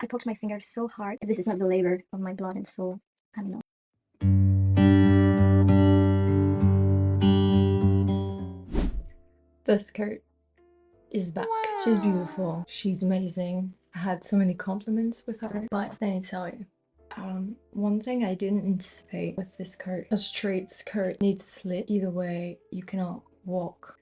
I poked my finger so hard. If this is not the labor of my blood and soul, I don't know. The skirt is back. She's beautiful. She's amazing. I had so many compliments with her, but let me tell you. One thing I didn't anticipate with this skirt, a straight skirt needs a slit. Either way, you cannot walk.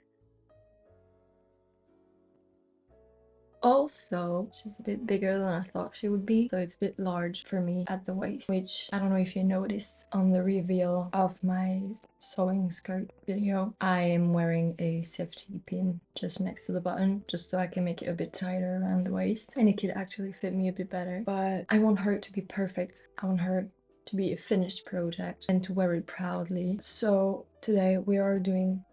Also, she's a bit bigger than I thought she would be, so it's a bit large for me at the waist, which I don't know if you noticed on the reveal of my sewing skirt video. I am wearing a safety pin just next to the button, just so I can make it a bit tighter around the waist, and it could actually fit me a bit better. But I want her to be perfect. I want her to be a finished project and to wear it proudly. So today we are doing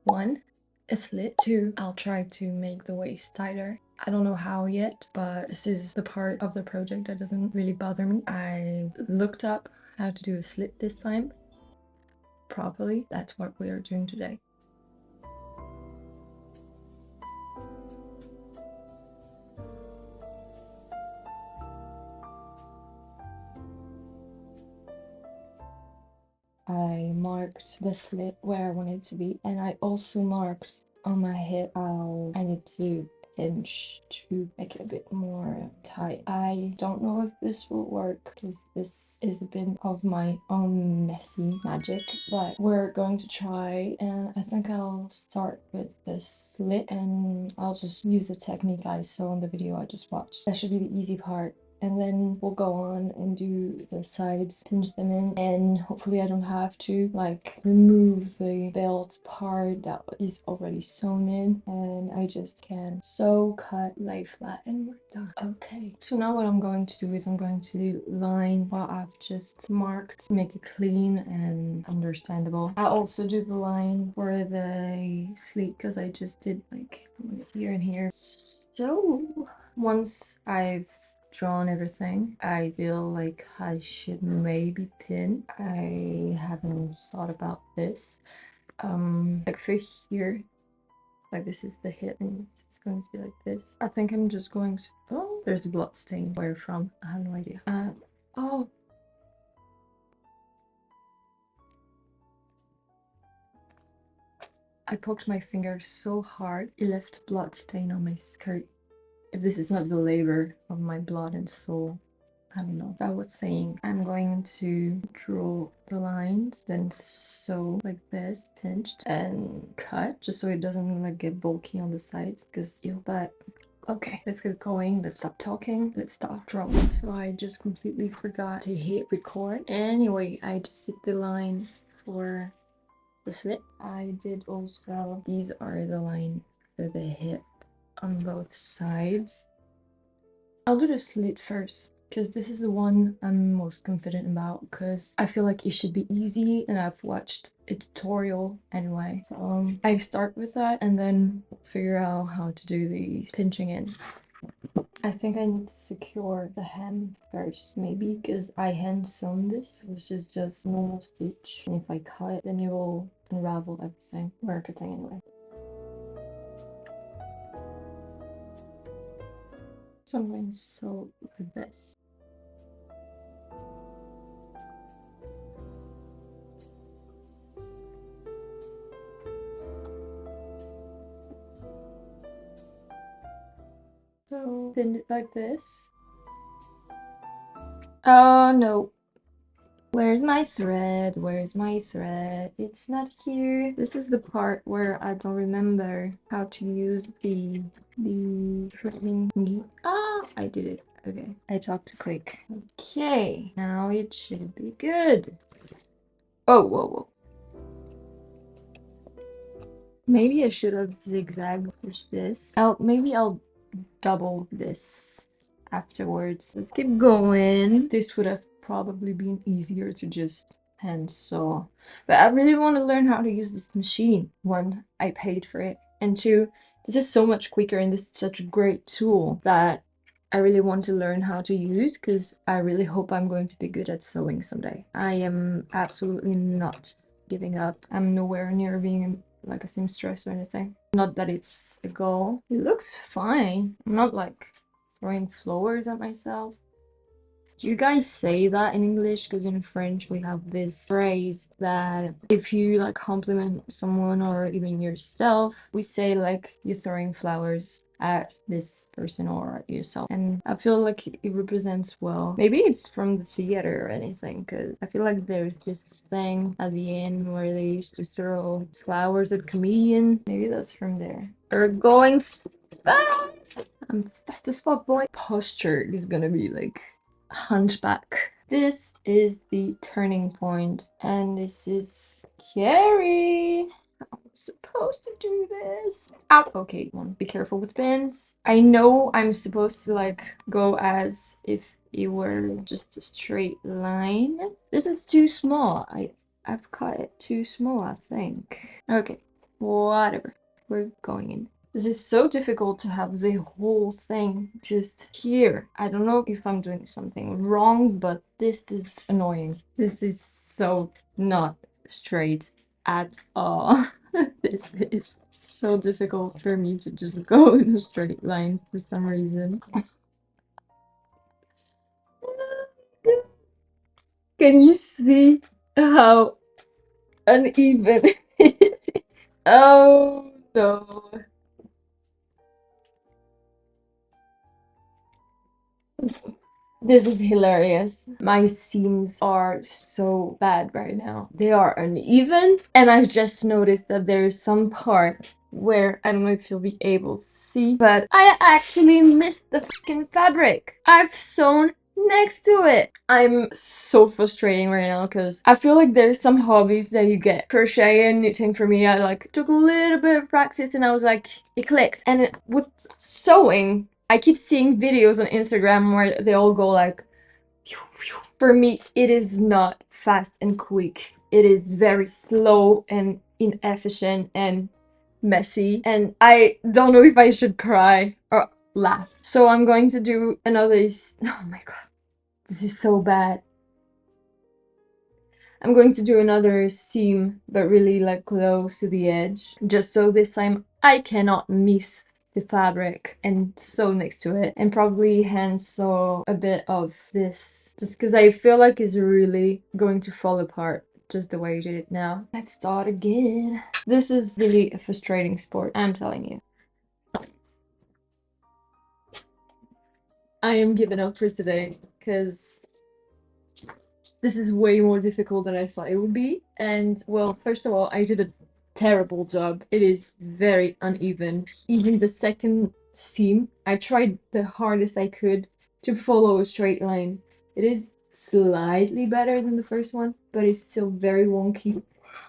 1, a slit. 2, I'll try to make the waist tighter. I don't know how yet, but this is the part of the project that doesn't really bother me. I looked up how to do a slit this time properly. That's what we are doing today. I marked the slit where I want it to be, and I also marked on my hip how I need to pinch to make it a bit more tight. I don't know if this will work because this is a bit of my own messy magic, but we're going to try, and I think I'll start with the slit and I'll just use the technique I saw in the video I just watched. That should be the easy part. And then we'll go on and do the sides, pinch them in, and hopefully I don't have to like remove the belt part that is already sewn in, and I just can sew, cut, lay flat, and we're done. Okay, so now what I'm going to do is I'm going to line what I've just marked to make it clean and understandable. I also do the line for the sleeve because I just did like here and here. So once I've drawn everything, I feel like I should maybe pin. I haven't thought about this. Like for here, like this is the hip and it's going to be like this. I think I'm just going to, oh, there's a blood stain. Where from? I have no idea. Oh, I poked my finger so hard it left a blood stain on my skirt. If this is not the labor of my blood and soul, I don't know. I was saying I'm going to draw the lines, then sew like this, pinched, and cut, just so it doesn't like get bulky on the sides, because ew. But okay, let's get going. Let's stop talking. Let's start drawing. So I just completely forgot to hit record. Anyway, I just did the line for the slit. I did also, these are the line for the hip on both sides. I'll do the slit first because this is the one I'm most confident about, because I feel like it should be easy and I've watched a tutorial anyway. So I start with that and then figure out how to do the pinching in. I think I need to secure the hem first, maybe, because I hand sewn this. This is just normal stitch, and if I cut, then it will unravel everything. We're cutting anyway. So I'm going to sew with this. So bend it like this. Oh no. Where's my thread? Where's my thread? It's not here. This is the part where I don't remember how to use the threading thingy. Ah, I did it. Okay, I talked too quick. Okay, now it should be good. Oh, whoa, whoa. Maybe I should have zigzagged this. Maybe I'll double this afterwards. Let's keep going. This would have probably been easier to just hand sew, but I really want to learn how to use this machine. 1, I paid for it, and 2, this is so much quicker and this is such a great tool that I really want to learn how to use, because I really hope I'm going to be good at sewing someday. I am absolutely not giving up. I'm nowhere near being like a seamstress or anything. Not that it's a goal. It looks fine. I'm not like throwing flowers at myself. Do you guys say that in English? Because in French we have this phrase that if you like compliment someone or even yourself, we say like you're throwing flowers at this person or at yourself. And I feel like it represents well. Maybe it's from the theater or anything, because I feel like there's this thing at the end where they used to throw flowers at comedian. Maybe that's from there. We're going fast. I'm fast as fuck, boy. Posture is gonna be like hunchback. This is the turning point, and this is scary. I'm supposed to do this. Ow. Okay, be careful with pins. I know I'm supposed to like go as if it were just a straight line. This is too small. I've cut it too small, I think. Okay, whatever. We're going in. This is so difficult to have the whole thing just here. I don't know if I'm doing something wrong, but this is annoying. This is so not straight at all. This is so difficult for me to just go in a straight line for some reason. Can you see how uneven it is? Oh no. This is hilarious. My seams are so bad right now. They are uneven, and I just noticed that there's some part where I don't know if you'll be able to see, but I actually missed the fucking fabric. I've sewn next to it. I'm so frustrating right now because I feel like there's some hobbies that you get. Crochet and knitting for me, I like took a little bit of practice and I was like, it clicked. And with sewing, I keep seeing videos on Instagram where they all go like, phew, phew. For me, it is not fast and quick. It is very slow and inefficient and messy. And I don't know if I should cry or laugh. So I'm going to do another... Oh my god. This is so bad. I'm going to do another seam, but really like close to the edge. Just so this time I cannot miss the fabric and sew next to it, and probably hand sew a bit of this just because I feel like it's really going to fall apart just the way you did it now. Let's start again. This is really a frustrating sport, I'm telling you. I am giving up for today because this is way more difficult than I thought it would be. And well, first of all, I did a terrible job. It is very uneven. Even the second seam, I tried the hardest I could to follow a straight line. It is slightly better than the first one, but it's still very wonky.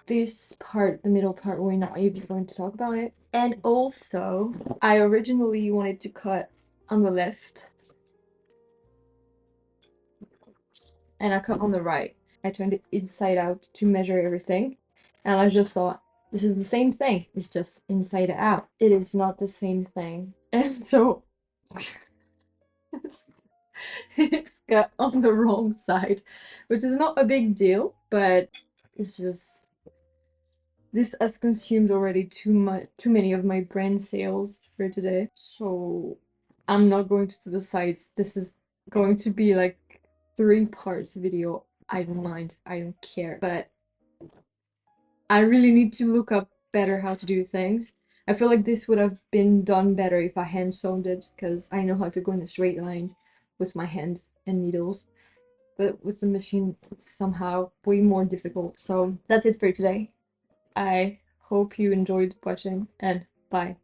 This part, the middle part, we're not even going to talk about it. And also, I originally wanted to cut on the left, and I cut on the right. I turned it inside out to measure everything, and I just thought, this is the same thing, it's just inside out. It is not the same thing. And so it's cut on the wrong side, which is not a big deal, but it's just, this has consumed already too many of my brain cells for today. So I'm not going to do the sides. This is going to be like 3 parts video. I don't mind, I don't care, but I really need to look up better how to do things. I feel like this would have been done better if I hand sewn it, because I know how to go in a straight line with my hand and needles, but with the machine it's somehow way more difficult. So that's it for today. I hope you enjoyed watching, and bye.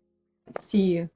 See you.